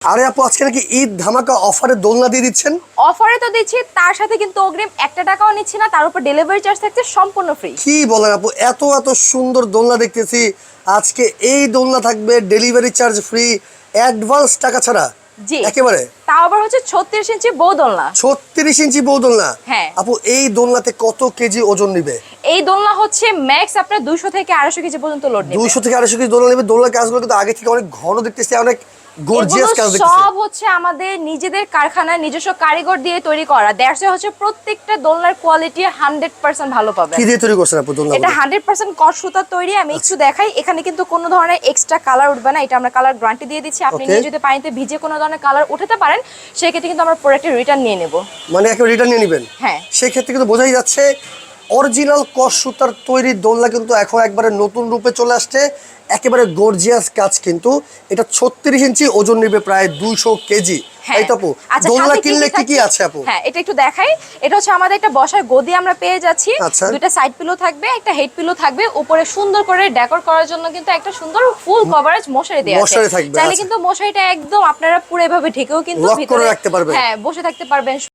আরে আপু আজকে নাকি ঈদ ধামাকা অফারে দোলনা দিয়ে দিচ্ছেন? অফারে তো দিচ্ছি, তার সাথে কিন্তু অগ্রিম 1 টাকাও নিচ্ছি না, তার উপর ডেলিভারি চার্জ থাকছে সম্পূর্ণ ফ্রি। কি বলেন আপু, এত এত সুন্দর দোলনা দেখতেছি, আজকে এই দোলনা থাকবে ডেলিভারি চার্জ ফ্রি, অ্যাডভান্স টাকা ছাড়া? জি একেবারে তাও আবার হচ্ছে 36 ইঞ্চি বউ দোলনা। 36 ইঞ্চি বউ দোলনা? হ্যাঁ আপু এই দোলনাতে কত কেজি ওজন নিবে? এই দোলনা হচ্ছে ম্যাক্স আপনার 200 থেকে 250 কেজি পর্যন্ত লোড নেবে। 200 থেকে 250 কেজি দোলনা নেবে। দোলনার কাজগুলো কিন্তু আগে থেকে অনেক ঘন দেখতেছি, অনেক গর্জিয়াস কাজ দেখতেছি। সব হচ্ছে আমাদের নিজেদের কারখানার নিজস্ব কারিগর দিয়ে তৈরি করা। দ্যাটস হচ্ছে প্রত্যেকটা দোলনার কোয়ালিটি 100% ভালো পাবেন। কি দিয়ে তৈরি করছেন আপু দোলনা? এটা 100% কট সুতার তৈরি। আমি একটু দেখাই, এখানে কিন্তু কোনো ধরনের এক্সট্রা কালার উঠবে না। এটা আমরা কালার গ্যারান্টি দিয়ে দিচ্ছি। আপনি নিয়ে যদি পানিতে ভিজে কোনো ধরনের কালার উঠাতে পারেন, সেক্ষেত্রে কিন্তু আমরা প্রোডাক্টের রিটার্ন নিয়ে নেব। মানে একেবারে রিটার্ন নিয়ে নেবেন? হ্যাঁ। সেই ক্ষেত্রে কিন্তু বোঝাই যাচ্ছে অরিজিনাল কস সুতার তৈরি দোলনা কিন্তু এখন একবারে নতুন রূপে চলে আসছে, একেবারে গর্জিয়াস কাজ। কিন্তু এটা 36 ইঞ্চি, ওজন নেবে প্রায় 200 কেজি। তাই তো আপু? দোলনা কিনলে কি কি আছে আপু? হ্যাঁ, এটা একটু দেখাই। এটা হচ্ছে আমাদের একটা বসার গদি আমরা পেয়ে যাচ্ছি। আচ্ছা। দুটো সাইড পিলো থাকবে, একটা হেড পিলো থাকবে। উপরে সুন্দর করে ডেকোর করার জন্য কিন্তু একটা সুন্দর ফুল কভারেজ মশারি দেয়া আছে। মশারি থাকবে, চাইলে আচ্ছা। কিন্তু মশারিটা একদম আপনারা পুরো এভাবে ঢেকেও কিন্তু লক করে ভিতরে রাখতে পারবেন। হ্যাঁ বসে থাকতে পারবেন।